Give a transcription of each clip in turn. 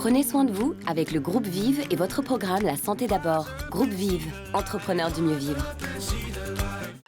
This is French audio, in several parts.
Prenez soin de vous avec le groupe Vive et votre programme La Santé d'abord. Groupe Vive, entrepreneur du mieux vivre.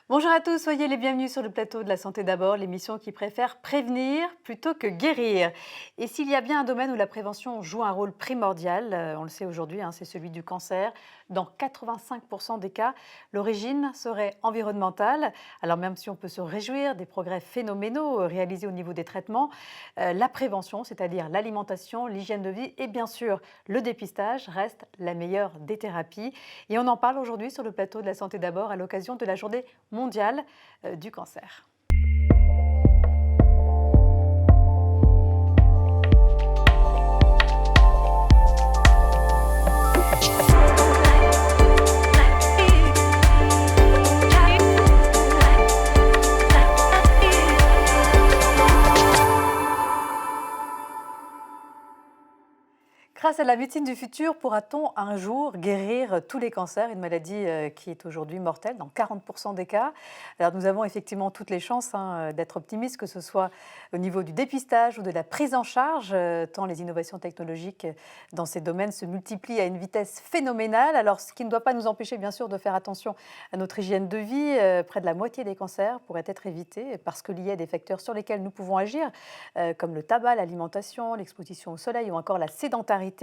Bonjour à tous, soyez les bienvenus sur le plateau de La Santé d'abord, l'émission qui préfère prévenir plutôt que guérir. Et s'il y a bien un domaine où la prévention joue un rôle primordial, on le sait aujourd'hui, c'est celui du cancer. Dans 85% des cas, l'origine serait environnementale. Alors même si on peut se réjouir des progrès phénoménaux réalisés au niveau des traitements, la prévention, c'est-à-dire l'alimentation, l'hygiène de vie et bien sûr le dépistage reste la meilleure des thérapies. Et on en parle aujourd'hui sur le plateau de La Santé d'abord à l'occasion de la journée mondiale du cancer. Grâce à la médecine du futur, pourra-t-on un jour guérir tous les cancers, une maladie qui est aujourd'hui mortelle dans 40% des cas? Alors nous avons effectivement toutes les chances d'être optimistes, que ce soit au niveau du dépistage ou de la prise en charge, tant les innovations technologiques dans ces domaines se multiplient à une vitesse phénoménale. Alors ce qui ne doit pas nous empêcher bien sûr de faire attention à notre hygiène de vie. Près de la moitié des cancers pourraient être évités parce que liés à des facteurs sur lesquels nous pouvons agir, comme le tabac, l'alimentation, l'exposition au soleil ou encore la sédentarité.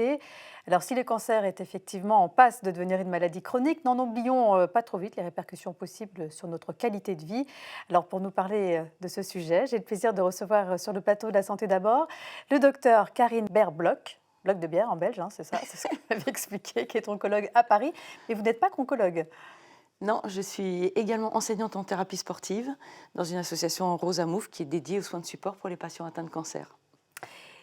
Alors si le cancer est effectivement en passe de devenir une maladie chronique, n'en oublions pas trop vite les répercussions possibles sur notre qualité de vie. Alors pour nous parler de ce sujet, j'ai le plaisir de recevoir sur le plateau de La Santé d'abord le docteur Karine Berbloch, bloc de bière en belge, c'est ça, c'est ce que vous m'avez expliqué, qui est oncologue à Paris. Mais vous n'êtes pas qu'oncologue. Non, je suis également enseignante en thérapie sportive dans une association Rosa Move qui est dédiée aux soins de support pour les patients atteints de cancer.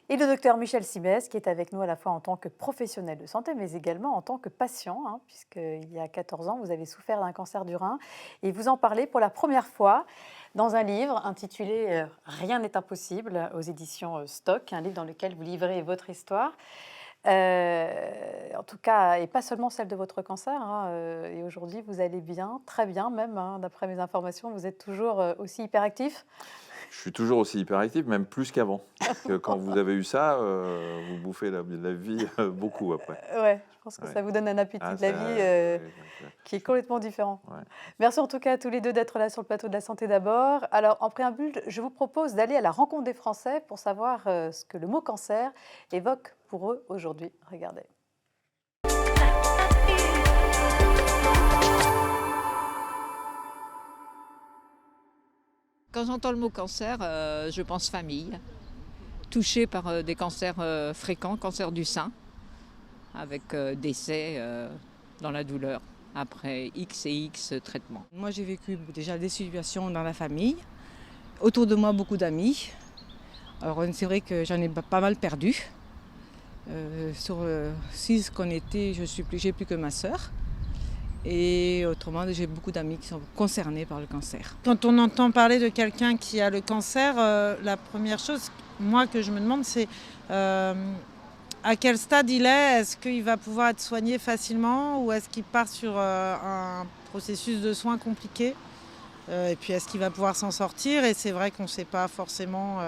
Et le docteur Michel Simès, qui est avec nous à la fois en tant que professionnel de santé, mais également en tant que patient, puisqu'il y a 14 ans, vous avez souffert d'un cancer du rein. Et vous en parlez pour la première fois dans un livre intitulé « Rien n'est impossible » aux éditions Stock, un livre dans lequel vous livrez votre histoire. En tout cas, et pas seulement celle de votre cancer. Et aujourd'hui, vous allez bien, très bien même, d'après mes informations, vous êtes toujours aussi hyperactif. Je suis toujours aussi hyperactif, même plus qu'avant. Parce que quand vous avez eu ça, vous bouffez la vie beaucoup après. Ouais, je pense que ça vous donne un appétit de la vie qui est complètement différent. Ouais. Merci en tout cas à tous les deux d'être là sur le plateau de La Santé d'abord. Alors, en préambule, je vous propose d'aller à la rencontre des Français pour savoir ce que le mot cancer évoque pour eux aujourd'hui. Regardez. Quand j'entends le mot cancer, je pense famille, touchée par des cancers fréquents, cancer du sein, avec décès dans la douleur après X et X traitements. Moi j'ai vécu déjà des situations dans la famille, autour de moi beaucoup d'amis. Alors c'est vrai que j'en ai pas mal perdu. Sur 6 qu'on était, j'ai plus que ma sœur. Et autrement, j'ai beaucoup d'amis qui sont concernés par le cancer. Quand on entend parler de quelqu'un qui a le cancer, la première chose, moi, que je me demande, c'est à quel stade il est. Est-ce qu'il va pouvoir être soigné facilement ou est-ce qu'il part sur un processus de soins compliqué et puis est-ce qu'il va pouvoir s'en sortir? Et c'est vrai qu'on ne sait pas forcément...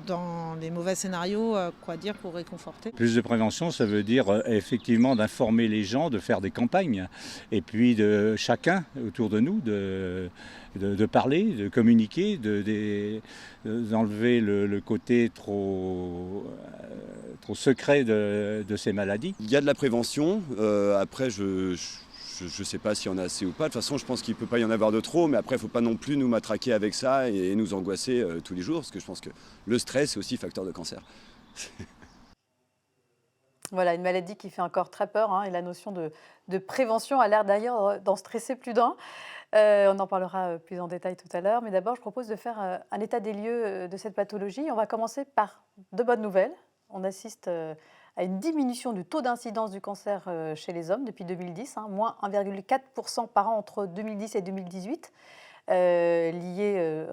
dans les mauvais scénarios, quoi dire pour réconforter. Plus de prévention, ça veut dire effectivement d'informer les gens, de faire des campagnes, et puis de chacun autour de nous, de parler, de communiquer, d'enlever le côté trop secret de ces maladies. Il y a de la prévention, après je ne sais pas s'il y en a assez ou pas. De toute façon, je pense qu'il ne peut pas y en avoir de trop, mais après, il ne faut pas non plus nous matraquer avec ça et nous angoisser tous les jours, parce que je pense que le stress est aussi facteur de cancer. Voilà, une maladie qui fait encore très peur, et la notion de prévention a l'air d'ailleurs d'en stresser plus d'un. On en parlera plus en détail tout à l'heure, mais d'abord, je propose de faire un état des lieux de cette pathologie. On va commencer par de bonnes nouvelles. On assiste à une diminution du taux d'incidence du cancer chez les hommes depuis 2010, moins 1,4% par an entre 2010 et 2018, lié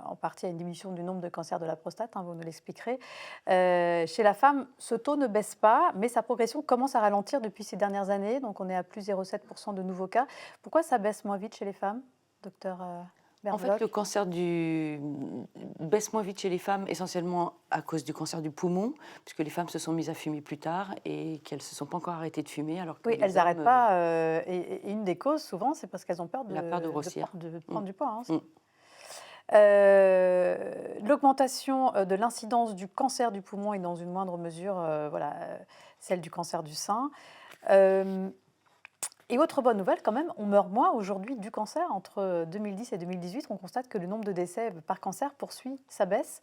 en partie à une diminution du nombre de cancers de la prostate, vous nous l'expliquerez. Chez la femme, ce taux ne baisse pas, mais sa progression commence à ralentir depuis ces dernières années, donc on est à plus 0,7% de nouveaux cas. Pourquoi ça baisse moins vite chez les femmes, docteur En fait, le cancer baisse moins vite chez les femmes, essentiellement à cause du cancer du poumon, puisque les femmes se sont mises à fumer plus tard et qu'elles ne se sont pas encore arrêtées de fumer. Alors que oui, elles n'arrêtent pas. Et une des causes, souvent, c'est parce qu'elles ont peur la peur de grossir. de prendre du poids. L'augmentation de l'incidence du cancer du poumon et dans une moindre mesure celle du cancer du sein. Et autre bonne nouvelle, quand même, on meurt moins aujourd'hui du cancer. Entre 2010 et 2018, on constate que le nombre de décès par cancer poursuit sa baisse.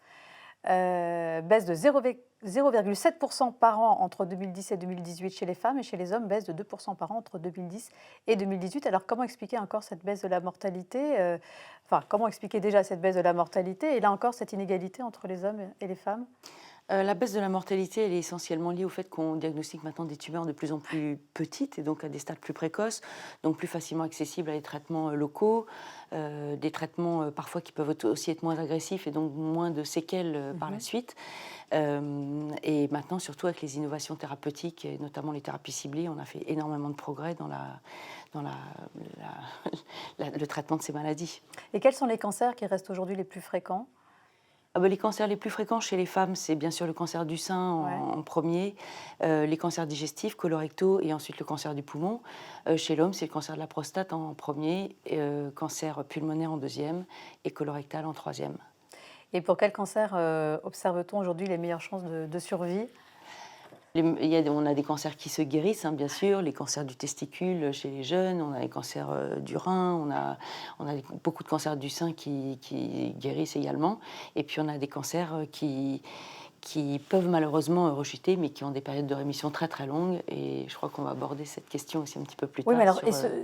Baisse de 0,7% par an entre 2010 et 2018 chez les femmes, et chez les hommes, baisse de 2% par an entre 2010 et 2018. Alors, comment expliquer encore cette baisse de la mortalité comment expliquer déjà cette baisse de la mortalité et là encore cette inégalité entre les hommes et les femmes? La baisse de la mortalité, elle est essentiellement liée au fait qu'on diagnostique maintenant des tumeurs de plus en plus petites et donc à des stades plus précoces, donc plus facilement accessibles à des traitements locaux, des traitements parfois qui peuvent aussi être moins agressifs et donc moins de séquelles par la suite. Et maintenant, surtout avec les innovations thérapeutiques, et notamment les thérapies ciblées, on a fait énormément de progrès dans le traitement de ces maladies. Et quels sont les cancers qui restent aujourd'hui les plus fréquents? Les cancers les plus fréquents chez les femmes, c'est bien sûr le cancer du sein en premier, les cancers digestifs, colorectaux et ensuite le cancer du poumon. Chez l'homme, c'est le cancer de la prostate en premier, cancer pulmonaire en deuxième et colorectal en troisième. Et pour quel cancer observe-t-on aujourd'hui les meilleures chances de survie? On a des cancers qui se guérissent, bien sûr, les cancers du testicule chez les jeunes, on a les cancers du rein, on a beaucoup de cancers du sein qui guérissent également. Et puis on a des cancers qui peuvent malheureusement rechuter, mais qui ont des périodes de rémission très très longues. Et je crois qu'on va aborder cette question aussi un petit peu plus tard. Oui, mais alors,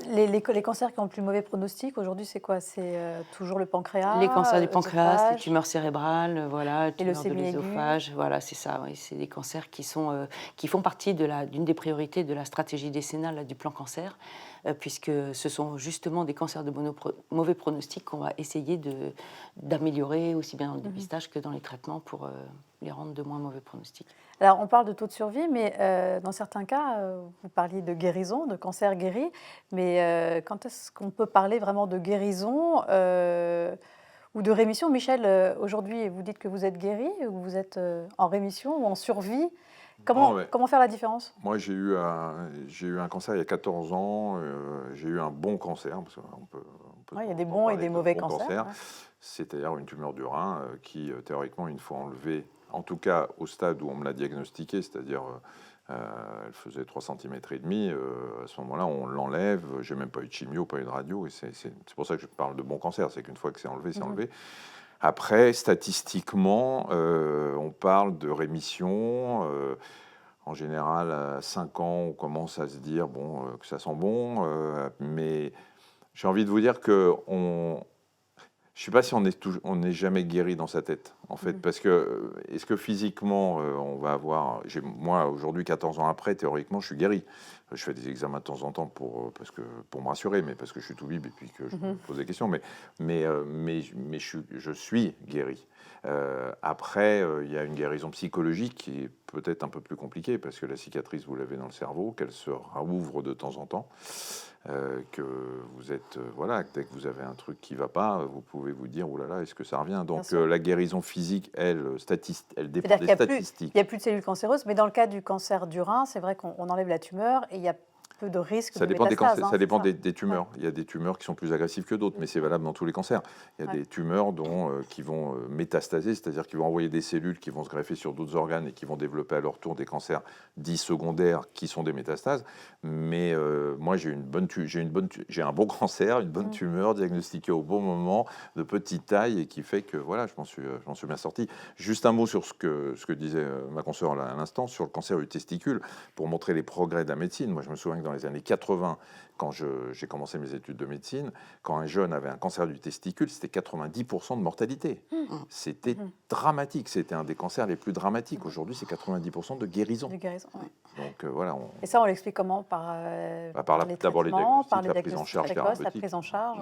les cancers qui ont le plus mauvais pronostic aujourd'hui, c'est quoi? C'est toujours le pancréas? Les cancers du pancréas, les tumeurs cérébrales, les tumeurs de l'œsophage. Voilà, c'est ça. Oui, c'est des cancers qui font partie d'une des priorités de la stratégie décennale du plan cancer, puisque ce sont justement des cancers de mauvais pronostic qu'on va essayer d'améliorer aussi bien dans le dépistage que dans les traitements pour les rendre de moins mauvais pronostics. Alors, on parle de taux de survie, mais dans certains cas, vous parliez de guérison, de cancer guéri, mais quand est-ce qu'on peut parler vraiment de guérison ou de rémission? Michel, aujourd'hui, vous dites que vous êtes guéri, ou vous êtes en rémission ou en survie? Comment faire la différence? Moi, j'ai eu un cancer il y a 14 ans. J'ai eu un bon cancer. Parce qu'on peut il y a des bons et des mauvais cancers. C'est-à-dire une tumeur du rein qui, théoriquement, une fois enlevée, en tout cas au stade où on me l'a diagnostiqué, c'est-à-dire elle faisait 3,5 cm, à ce moment-là, on l'enlève. J'ai même pas eu de chimio, pas eu de radio. Et c'est pour ça que je parle de bon cancer. C'est qu'une fois que c'est enlevé, c'est enlevé. Après, statistiquement, on parle de rémission. En général, à 5 ans, on commence à se dire que ça sent bon. Mais j'ai envie de vous dire que je ne sais pas si on n'est jamais guéri dans sa tête, en fait. Parce que, est-ce que physiquement, on va avoir... Moi, aujourd'hui, 14 ans après, théoriquement, je suis guéri. Je fais des examens de temps en temps pour me rassurer, mais parce que je suis tout bib et puis que je me pose des questions. Mais je suis guéri. Après, il y a une guérison psychologique qui est peut-être un peu plus compliquée, parce que la cicatrice, vous l'avez dans le cerveau, qu'elle se rouvre de temps en temps. Que vous êtes, dès que vous avez un truc qui ne va pas, vous pouvez vous dire, oh là là, est-ce que ça revient? Donc la guérison physique, elle dépend des statistiques. Il n'y a plus de cellules cancéreuses, mais dans le cas du cancer du rein, c'est vrai qu'on enlève la tumeur et il y a peu de risques de métastase. Ça dépend des tumeurs. Il y a des tumeurs qui sont plus agressives que d'autres, mais c'est valable dans tous les cancers. Il y a des tumeurs qui vont métastaser, c'est-à-dire qui vont envoyer des cellules qui vont se greffer sur d'autres organes et qui vont développer à leur tour des cancers dits secondaires qui sont des métastases. Mais moi, j'ai un bon cancer, une bonne tumeur diagnostiquée au bon moment, de petite taille, et qui fait que je m'en suis bien sorti. Juste un mot sur ce que disait ma consoeur à l'instant, sur le cancer du testicule, pour montrer les progrès de la médecine. Moi, je me souviens que dans les années 80, quand j'ai commencé mes études de médecine, quand un jeune avait un cancer du testicule, c'était 90% de mortalité. C'était dramatique. C'était un des cancers les plus dramatiques. Aujourd'hui, c'est 90% de guérison. Donc Et ça, on l'explique comment? D'abord les diagnostics, la prise en charge thérapeutique. La prise en charge.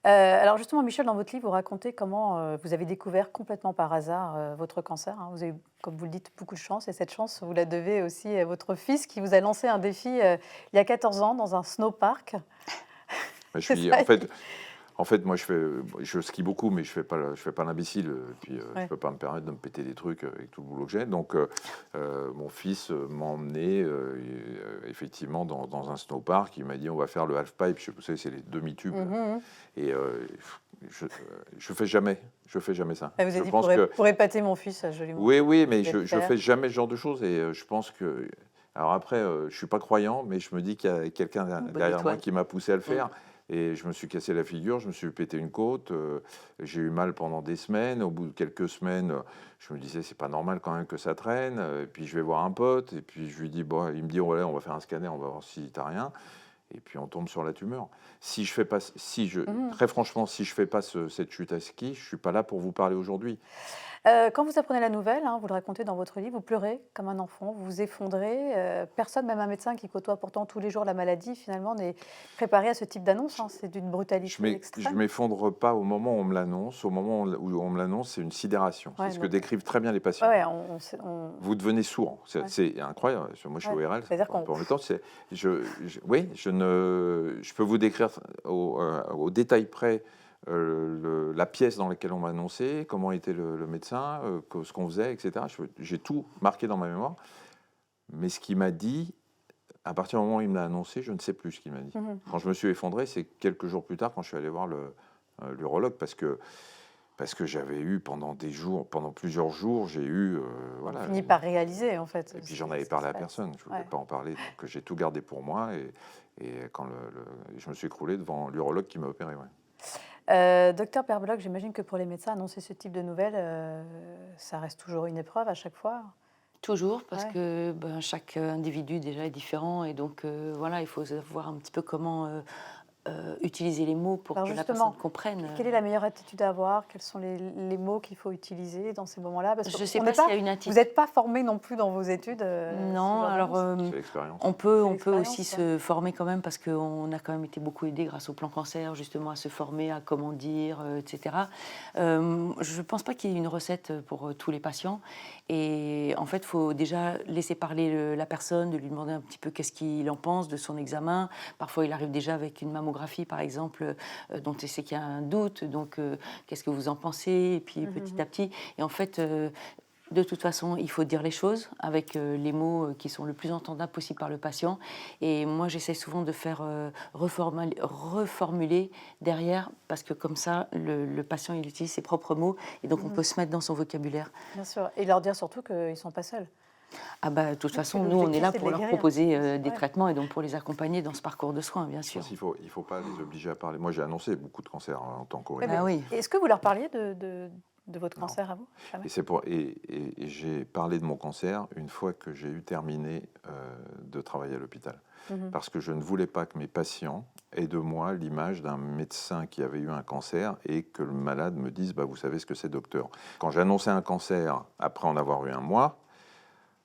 Alors justement, Michel, dans votre livre, vous racontez comment vous avez découvert complètement par hasard votre cancer. Vous avez, comme vous le dites, beaucoup de chance, et cette chance, vous la devez aussi à votre fils qui vous a lancé un défi il y a 14 ans dans un snowpark. En En fait, moi, je skie beaucoup, mais je fais pas l'imbécile. Puis, je peux pas me permettre de me péter des trucs avec tout le boulot que j'ai. Donc, mon fils m'a emmené effectivement dans un snowpark. Il m'a dit, on va faire le halfpipe. Vous savez, c'est les demi-tubes. Et je fais jamais ça. Ah, vous avez dit pour épater mon fils, joliment. Oui, mais je fais jamais ce genre de choses. Et je pense que... Alors après, je suis pas croyant, mais je me dis qu'il y a quelqu'un derrière moi qui m'a poussé à le faire. Et je me suis cassé la figure, je me suis pété une côte, j'ai eu mal pendant des semaines. Au bout de quelques semaines, je me disais, c'est pas normal quand même que ça traîne. Et puis je vais voir un pote, et puis je lui dis, bon, il me dit, ouais, on va faire un scanner, on va voir si t'as rien. Et puis on tombe sur la tumeur. Très franchement, si je fais pas cette chute à ski, je suis pas là pour vous parler aujourd'hui. Quand vous apprenez la nouvelle, vous le racontez dans votre livre, vous pleurez comme un enfant, vous vous effondrez. Personne, même un médecin qui côtoie pourtant tous les jours la maladie, finalement, n'est préparé à ce type d'annonce. C'est d'une brutalité extrême. Je ne m'effondre pas au moment où on me l'annonce. Au moment où on me l'annonce, c'est une sidération. C'est ce que décrivent très bien les patients. Vous devenez sourd. C'est incroyable. Moi, je suis ORL. C'est-à-dire qu'en même temps, je peux vous décrire au détail près la pièce dans laquelle on m'a annoncé, comment était le médecin, ce qu'on faisait, etc. J'ai tout marqué dans ma mémoire. Mais ce qu'il m'a dit, à partir du moment où il me l'a annoncé, je ne sais plus ce qu'il m'a dit. Quand je me suis effondré, c'est quelques jours plus tard quand je suis allé voir l'urologue, parce que j'avais eu pendant plusieurs jours, j'ai eu... On finit par réaliser, en fait. Et puis j'en avais parlé à personne, je ne voulais pas en parler, donc j'ai tout gardé pour moi, et quand je me suis écroulé devant l'urologue qui m'a opéré. Docteur Perbloch, j'imagine que pour les médecins, annoncer ce type de nouvelles, ça reste toujours une épreuve à chaque fois. Toujours, parce que chaque individu déjà est différent, et donc il faut savoir un petit peu comment utiliser les mots pour que la personne comprenne. Quelle est la meilleure attitude à avoir? Quels sont les mots qu'il faut utiliser dans ces moments-là? Parce que je ne sais pas s'il y a une attitude. Vous n'êtes pas formé non plus dans vos études? Non, alors on peut aussi se former quand même, parce qu'on a quand même été beaucoup aidé grâce au plan cancer, justement, à se former, à comment dire, etc. Je ne pense pas qu'il y ait une recette pour tous les patients. Et en fait, il faut déjà laisser parler la personne, de lui demander un petit peu qu'est-ce qu'il en pense de son examen. Parfois, il arrive déjà avec une mammographie, par exemple, dont il sait qu'il y a un doute. Donc, qu'est-ce que vous en pensez? Et puis, petit à petit. Et en fait, de toute façon, il faut dire les choses avec les mots qui sont le plus entendables possible par le patient. Et moi, j'essaie souvent de faire reformuler derrière, parce que comme ça, le patient, il utilise ses propres mots, et donc on peut se mettre dans son vocabulaire. Bien sûr, et leur dire surtout qu'ils ne sont pas seuls. De toute façon, nous, on est là pour leur proposer des traitements, et donc pour les accompagner dans ce parcours de soins, bien sûr. Il ne faut pas les obliger à parler. Moi, j'ai annoncé beaucoup de cancers en tant qu'ORL. Est-ce que vous leur parliez de votre cancer à vous? Et j'ai parlé de mon cancer une fois que j'ai eu terminé de travailler à l'hôpital. Parce que je ne voulais pas que mes patients aient de moi l'image d'un médecin qui avait eu un cancer et que le malade me dise vous savez ce que c'est, docteur. Quand j'annonçais un cancer, après en avoir eu un mois,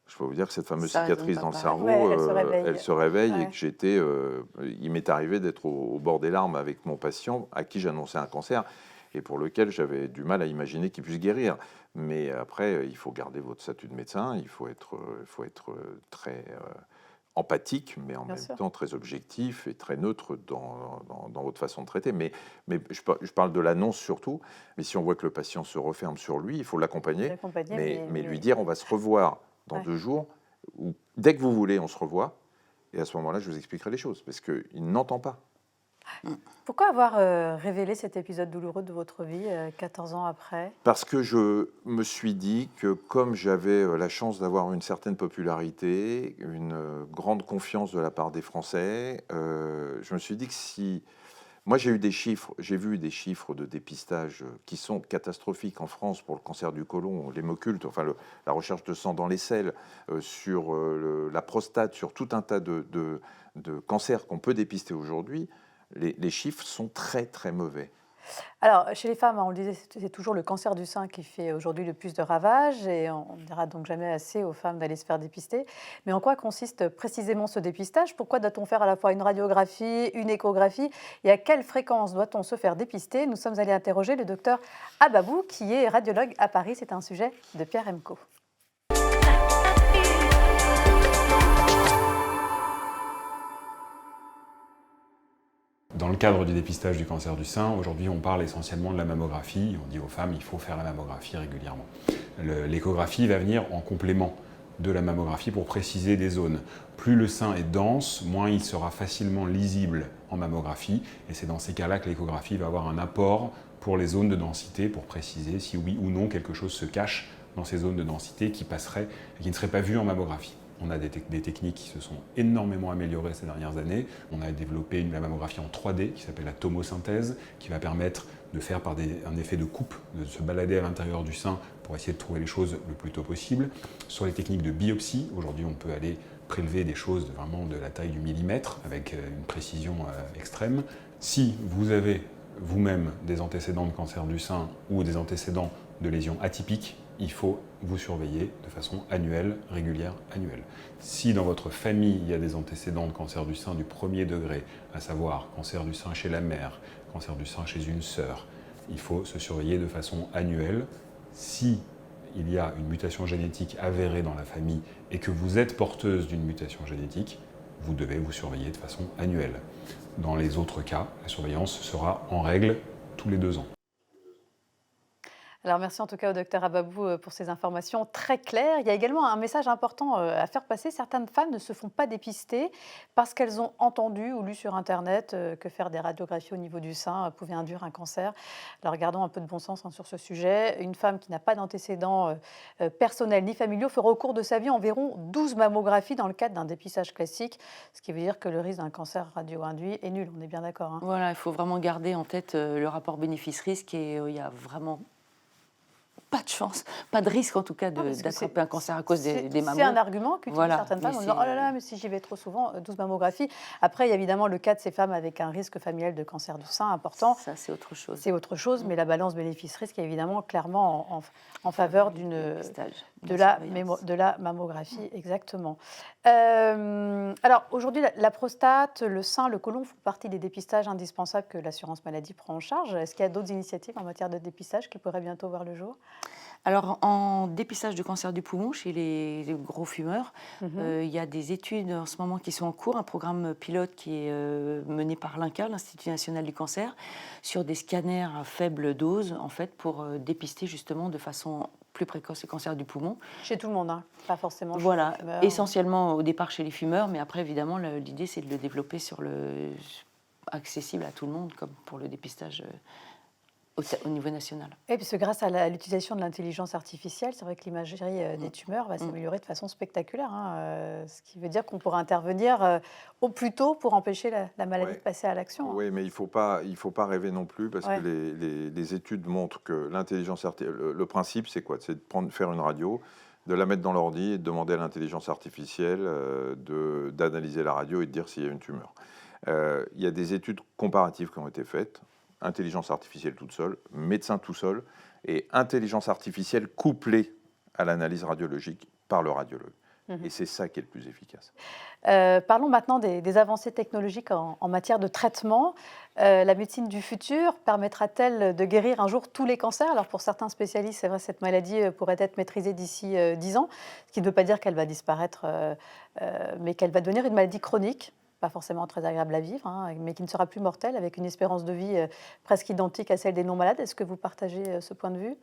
je peux vous dire que cette fameuse cicatrice dans le cerveau, elle se réveille et que il m'est arrivé d'être au bord des larmes avec mon patient à qui j'annonçais un cancer et pour lequel j'avais du mal à imaginer qu'il puisse guérir. Mais après, il faut garder votre statut de médecin, il faut être très empathique, mais en même temps très objectif et très neutre dans votre façon de traiter. Mais je parle de l'annonce surtout, mais si on voit que le patient se referme sur lui, il faut l'accompagner, mais lui dire on va se revoir dans 2 jours, ou dès que vous voulez, on se revoit, et à ce moment-là, je vous expliquerai les choses, parce qu'il n'entend pas. Pourquoi avoir révélé cet épisode douloureux de votre vie 14 ans après? Parce que je me suis dit que comme j'avais la chance d'avoir une certaine popularité, une grande confiance de la part des Français, je me suis dit que si... Moi, j'ai vu des chiffres de dépistage qui sont catastrophiques en France pour le cancer du côlon, l'hémoculte, la recherche de sang dans les selles, sur la prostate, sur tout un tas de cancers qu'on peut dépister aujourd'hui. Les chiffres sont très, très mauvais. Alors, chez les femmes, on le disait, c'est toujours le cancer du sein qui fait aujourd'hui le plus de ravages, et on ne dira donc jamais assez aux femmes d'aller se faire dépister. Mais en quoi consiste précisément ce dépistage? Pourquoi doit-on faire à la fois une radiographie, une échographie, et à quelle fréquence doit-on se faire dépister? Nous sommes allés interroger le docteur Ababou, qui est radiologue à Paris. C'est un sujet de Pierre Emco. Dans le cadre du dépistage du cancer du sein, aujourd'hui on parle essentiellement de la mammographie. On dit aux femmes il faut faire la mammographie régulièrement. L'échographie va venir en complément de la mammographie pour préciser des zones. Plus le sein est dense, moins il sera facilement lisible en mammographie. Et c'est dans ces cas-là que l'échographie va avoir un apport pour les zones de densité, pour préciser si oui ou non quelque chose se cache dans ces zones de densité qui ne seraient pas vues en mammographie. On a des techniques qui se sont énormément améliorées ces dernières années. On a développé la mammographie en 3D qui s'appelle la tomosynthèse, qui va permettre de faire par un effet de coupe, de se balader à l'intérieur du sein pour essayer de trouver les choses le plus tôt possible. Sur les techniques de biopsie, aujourd'hui on peut aller prélever des choses vraiment de la taille du millimètre avec une précision extrême. Si vous avez vous-même des antécédents de cancer du sein ou des antécédents de lésions atypiques, il faut vous surveiller de façon annuelle, régulière, annuelle. Si dans votre famille, il y a des antécédents de cancer du sein du premier degré, à savoir cancer du sein chez la mère, cancer du sein chez une sœur, il faut se surveiller de façon annuelle. Si il y a une mutation génétique avérée dans la famille et que vous êtes porteuse d'une mutation génétique, vous devez vous surveiller de façon annuelle. Dans les autres cas, la surveillance sera en règle tous les 2 ans. Alors merci en tout cas au docteur Ababou pour ces informations très claires. Il y a également un message important à faire passer. Certaines femmes ne se font pas dépister parce qu'elles ont entendu ou lu sur Internet que faire des radiographies au niveau du sein pouvait induire un cancer. Alors gardons un peu de bon sens sur ce sujet. Une femme qui n'a pas d'antécédents personnels ni familiaux fera au cours de sa vie environ 12 mammographies dans le cadre d'un dépistage classique, ce qui veut dire que le risque d'un cancer radio-induit est nul. On est bien d'accord, hein. Voilà, il faut vraiment garder en tête le rapport bénéfice-risque et il y a vraiment pas de chance, pas de risque en tout cas d'attraper un cancer à cause des mammos. C'est un argument qu'utilisent certaines femmes en disant « Oh là là, mais si j'y vais trop souvent, 12 mammographies ». Après, il y a évidemment le cas de ces femmes avec un risque familial de cancer du sein important. Ça, c'est autre chose. C'est autre chose, mais la balance bénéfice-risque est évidemment clairement en faveur de la mammographie, exactement. Alors aujourd'hui, la prostate, le sein, le côlon font partie des dépistages indispensables que l'assurance maladie prend en charge. Est-ce qu'il y a d'autres initiatives en matière de dépistage qui pourraient bientôt voir le jour ? Alors, en dépistage du cancer du poumon chez les gros fumeurs, il y a des études en ce moment qui sont en cours, un programme pilote qui est mené par l'INCa, l'Institut national du cancer, sur des scanners à faible dose, en fait, pour dépister justement de façon plus précoce le cancer du poumon. Chez tout le monde, hein, pas forcément chez voilà, les fumeurs. Essentiellement au départ chez les fumeurs, mais après, évidemment, l'idée, c'est de le développer accessible à tout le monde, comme pour le dépistage au niveau national. Et puis grâce à l'utilisation de l'intelligence artificielle, c'est vrai que l'imagerie des tumeurs va s'améliorer de façon spectaculaire, hein, ce qui veut dire qu'on pourra intervenir au plus tôt pour empêcher la maladie de passer à l'action. Oui, mais il faut pas rêver non plus parce que les études montrent que l'intelligence artificielle, le principe c'est quoi? C'est de faire une radio, de la mettre dans l'ordi et de demander à l'intelligence artificielle d'analyser la radio et de dire s'il y a une tumeur. Il y a des études comparatives qui ont été faites. Intelligence artificielle toute seule, médecin tout seul, et intelligence artificielle couplée à l'analyse radiologique par le radiologue. Et c'est ça qui est le plus efficace. Parlons maintenant des avancées technologiques en matière de traitement. La médecine du futur permettra-t-elle de guérir un jour tous les cancers? Alors pour certains spécialistes, c'est vrai, cette maladie pourrait être maîtrisée d'ici 10 ans, ce qui ne veut pas dire qu'elle va disparaître, mais qu'elle va devenir une maladie chronique, pas forcément très agréable à vivre, hein, mais qui ne sera plus mortelle, avec une espérance de vie presque identique à celle des non-malades. Est-ce que vous partagez ce point de vue ?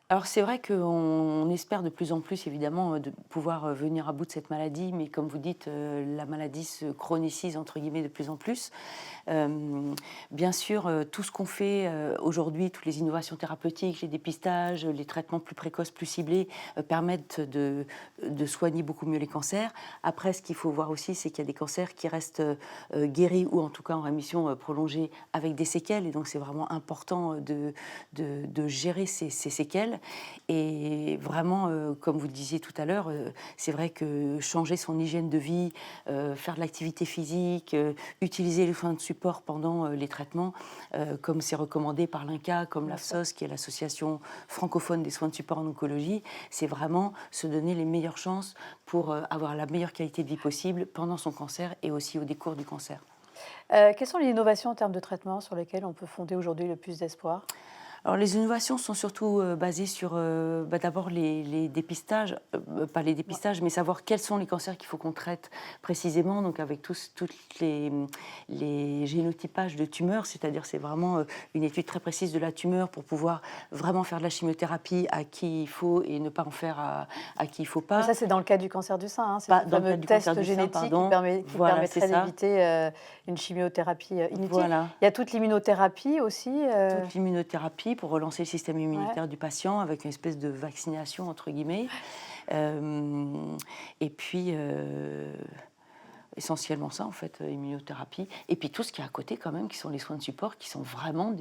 Alors c'est vrai qu'on espère de plus en plus évidemment de pouvoir venir à bout de cette maladie, mais comme vous dites, la maladie se chronicise entre guillemets de plus en plus. Bien sûr, tout ce qu'on fait aujourd'hui, toutes les innovations thérapeutiques, les dépistages, les traitements plus précoces, plus ciblés, permettent de soigner beaucoup mieux les cancers. Après, ce qu'il faut voir aussi, c'est qu'il y a des cancers qui restent guéris ou en tout cas en rémission prolongée avec des séquelles, et donc c'est vraiment important de gérer ces séquelles. Et vraiment, comme vous le disiez tout à l'heure, c'est vrai que changer son hygiène de vie, faire de l'activité physique, utiliser les soins de support pendant les traitements, comme c'est recommandé par l'INCa, comme l'AFSOS, qui est l'association francophone des soins de support en oncologie, c'est vraiment se donner les meilleures chances pour avoir la meilleure qualité de vie possible pendant son cancer et aussi au décours du cancer. Quelles sont les innovations en termes de traitement sur lesquelles on peut fonder aujourd'hui le plus d'espoir ? Alors les innovations sont surtout basées sur d'abord les dépistages, pas les dépistages, mais savoir quels sont les cancers qu'il faut qu'on traite précisément, donc avec tous les génotypages de tumeurs, c'est-à-dire c'est vraiment une étude très précise de la tumeur pour pouvoir vraiment faire de la chimiothérapie à qui il faut et ne pas en faire à qui il ne faut pas. Mais ça, c'est dans le cas du cancer du sein, hein, c'est le Dans le cas fameux du test cancer du sein, génétique pardon. qui Voilà, permettrait c'est ça. d'éviter une chimiothérapie inutile. Voilà. Il y a toute l'immunothérapie aussi. Toute l'immunothérapie pour relancer le système immunitaire du patient avec une espèce de vaccination entre guillemets. Et puis essentiellement ça en fait, immunothérapie. Et puis tout ce qui est à côté quand même, qui sont les soins de support, qui sont vraiment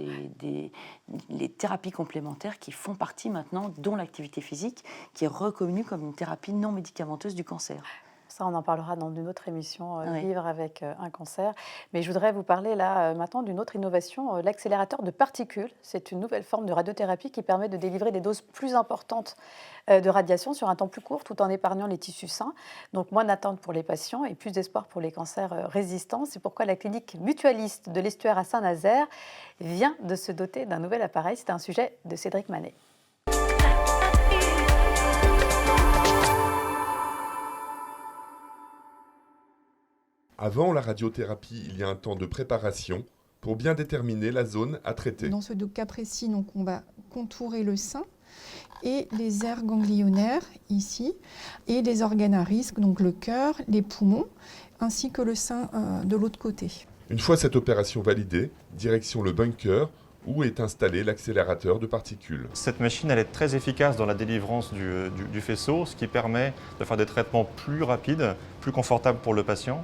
les thérapies complémentaires qui font partie maintenant, dont l'activité physique, qui est reconnue comme une thérapie non médicamenteuse du cancer. Ça, on en parlera dans une autre émission, Oui. Vivre avec un cancer. Mais je voudrais vous parler là maintenant d'une autre innovation, l'accélérateur de particules. C'est une nouvelle forme de radiothérapie qui permet de délivrer des doses plus importantes de radiation sur un temps plus court, tout en épargnant les tissus sains. Donc moins d'attente pour les patients et plus d'espoir pour les cancers résistants. C'est pourquoi la clinique mutualiste de l'Estuaire à Saint-Nazaire vient de se doter d'un nouvel appareil. C'est un sujet de Cédric Manet. Avant la radiothérapie, il y a un temps de préparation pour bien déterminer la zone à traiter. Dans ce cas précis, donc, on va contourer le sein et les aires ganglionnaires ici, et les organes à risque, donc le cœur, les poumons, ainsi que le sein de l'autre côté. Une fois cette opération validée, direction le bunker où est installé l'accélérateur de particules. Cette machine elle est très efficace dans la délivrance du faisceau, ce qui permet de faire des traitements plus rapides, plus confortables pour le patient.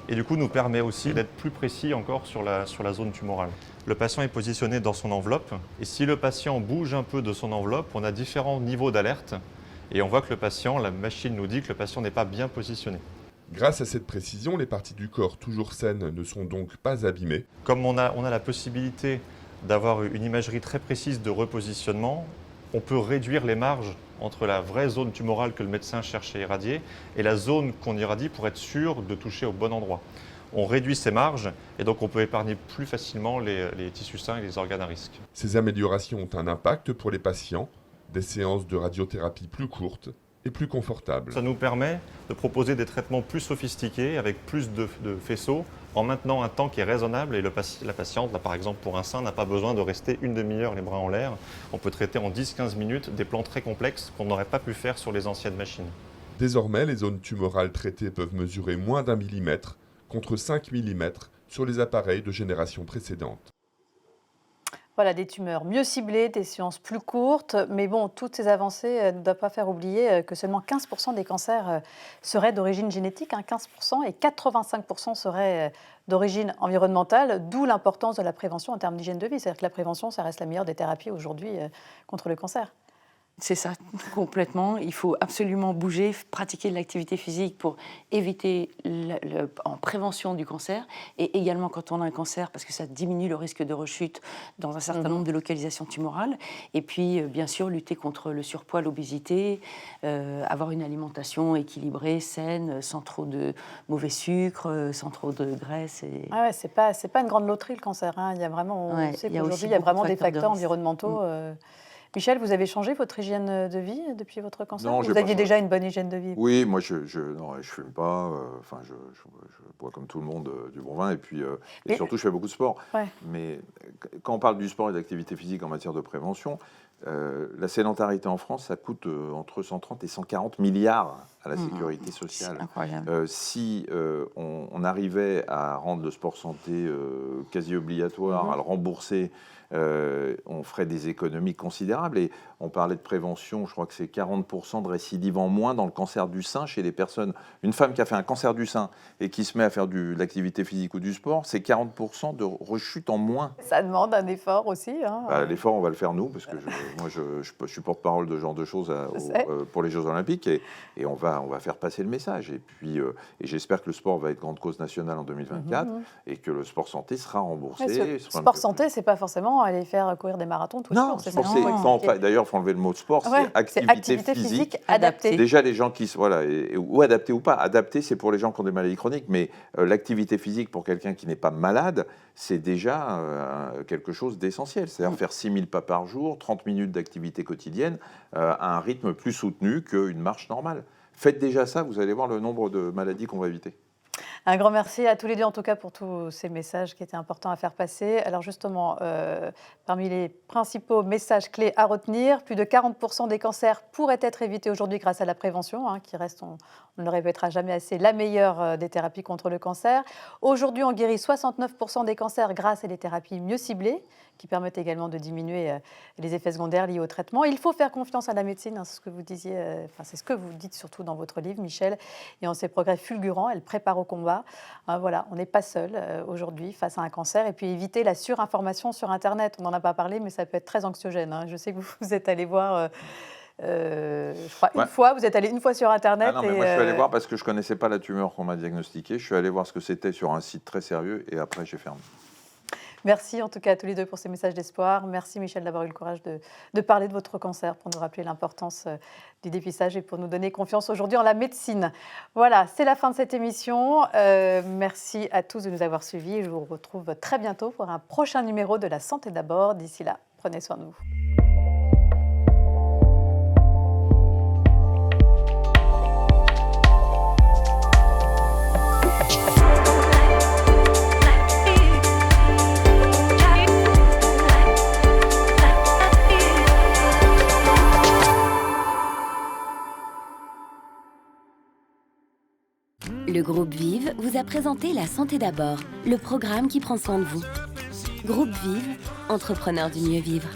Et du coup, nous permet aussi d'être plus précis encore sur la zone tumorale. Le patient est positionné dans son enveloppe. Et si le patient bouge un peu de son enveloppe, on a différents niveaux d'alerte. Et on voit que le patient, la machine nous dit que le patient n'est pas bien positionné. Grâce à cette précision, les parties du corps toujours saines ne sont donc pas abîmées. Comme on a la possibilité d'avoir une imagerie très précise de repositionnement, on peut réduire les marges entre la vraie zone tumorale que le médecin cherche à irradier et la zone qu'on irradie pour être sûr de toucher au bon endroit. On réduit ces marges et donc on peut épargner plus facilement les tissus sains et les organes à risque. Ces améliorations ont un impact pour les patients, des séances de radiothérapie plus courtes et plus confortables. Ça nous permet de proposer des traitements plus sophistiqués avec plus de faisceaux en maintenant un temps qui est raisonnable et la patiente, là, par exemple pour un sein, n'a pas besoin de rester une demi-heure les bras en l'air. On peut traiter en 10-15 minutes des plans très complexes qu'on n'aurait pas pu faire sur les anciennes machines. Désormais, les zones tumorales traitées peuvent mesurer moins d'1 millimètre contre 5 mm sur les appareils de génération précédente. Voilà, des tumeurs mieux ciblées, des séances plus courtes. Mais bon, toutes ces avancées ne doivent pas faire oublier que seulement 15% des cancers seraient d'origine génétique, 15%, et 85% seraient d'origine environnementale, d'où l'importance de la prévention en termes d'hygiène de vie. C'est-à-dire que la prévention, ça reste la meilleure des thérapies aujourd'hui contre le cancer. C'est ça, complètement. Il faut absolument bouger, pratiquer de l'activité physique pour éviter en prévention du cancer et également quand on a un cancer parce que ça diminue le risque de rechute dans un certain nombre de localisations tumorales. Et puis, bien sûr, lutter contre le surpoids, l'obésité, avoir une alimentation équilibrée, saine, sans trop de mauvais sucre, sans trop de graisse. Et... Ah ouais, c'est pas une grande loterie le cancer. Hein. Il y a vraiment, on sait qu'aujourd'hui, il y a vraiment des facteurs environnementaux. Michel, vous avez changé votre hygiène de vie depuis votre cancer? Non, vous aviez déjà une bonne hygiène de vie? Oui, moi je fume pas. Enfin, je bois comme tout le monde du bon vin et puis et surtout je fais beaucoup de sport. Ouais. Mais quand on parle du sport et d'activité physique en matière de prévention, la sédentarité en France, ça coûte entre 130 et 140 milliards à la sécurité sociale. C'est incroyable. Si on arrivait à rendre le sport santé quasi obligatoire, à le rembourser, on ferait des économies considérables. Et on parlait de prévention, je crois que c'est 40% de récidive en moins dans le cancer du sein chez les personnes. Une femme qui a fait un cancer du sein et qui se met à faire de l'activité physique ou du sport, c'est 40% de rechute en moins. Ça demande un effort aussi. Hein. L'effort, on va le faire nous, parce que moi, je suis porte-parole de ce genre de choses pour les Jeux Olympiques et on va faire passer le message. Et puis, et j'espère que le sport va être grande cause nationale en 2024 et que le sport santé sera remboursé. Sport santé, c'est pas forcément aller faire courir des marathons tous les jours. D'ailleurs, il faut enlever le mot de sport, c'est activité physique adaptée. Déjà, les gens qui... Voilà, ou adapté ou pas. Adapté, c'est pour les gens qui ont des maladies chroniques, mais l'activité physique pour quelqu'un qui n'est pas malade, c'est déjà quelque chose d'essentiel. C'est-à-dire faire 6000 pas par jour, 30 minutes d'activité quotidienne, à un rythme plus soutenu qu'une marche normale. Faites déjà ça, vous allez voir le nombre de maladies qu'on va éviter. Un grand merci à tous les deux, en tout cas, pour tous ces messages qui étaient importants à faire passer. Alors justement, parmi les principaux messages clés à retenir, plus de 40% des cancers pourraient être évités aujourd'hui grâce à la prévention, qui reste, on ne le répétera jamais assez, la meilleure des thérapies contre le cancer. Aujourd'hui, on guérit 69% des cancers grâce à des thérapies mieux ciblées, qui permettent également de diminuer les effets secondaires liés au traitement. Il faut faire confiance à la médecine, c'est ce que vous disiez, c'est ce que vous dites surtout dans votre livre, Michel, et en ses progrès fulgurants, elle prépare au combat. Voilà, on n'est pas seul aujourd'hui face à un cancer, et puis éviter la surinformation sur Internet. On n'en a pas parlé, mais ça peut être très anxiogène. Je sais que vous êtes allé voir... je crois une fois, vous êtes allé une fois sur Internet. Ah non, mais moi je suis allé voir parce que je ne connaissais pas la tumeur qu'on m'a diagnostiquée. Je suis allé voir ce que c'était sur un site très sérieux et après j'ai fermé. Merci en tout cas à tous les deux pour ces messages d'espoir. Merci Michel d'avoir eu le courage de parler de votre cancer pour nous rappeler l'importance du dépistage et pour nous donner confiance aujourd'hui en la médecine. Voilà, c'est la fin de cette émission. Merci à tous de nous avoir suivis. Je vous retrouve très bientôt pour un prochain numéro de La Santé d'abord. D'ici là, prenez soin de vous. Le groupe Vive vous a présenté La Santé d'abord, le programme qui prend soin de vous. Groupe Vive, entrepreneurs du mieux vivre.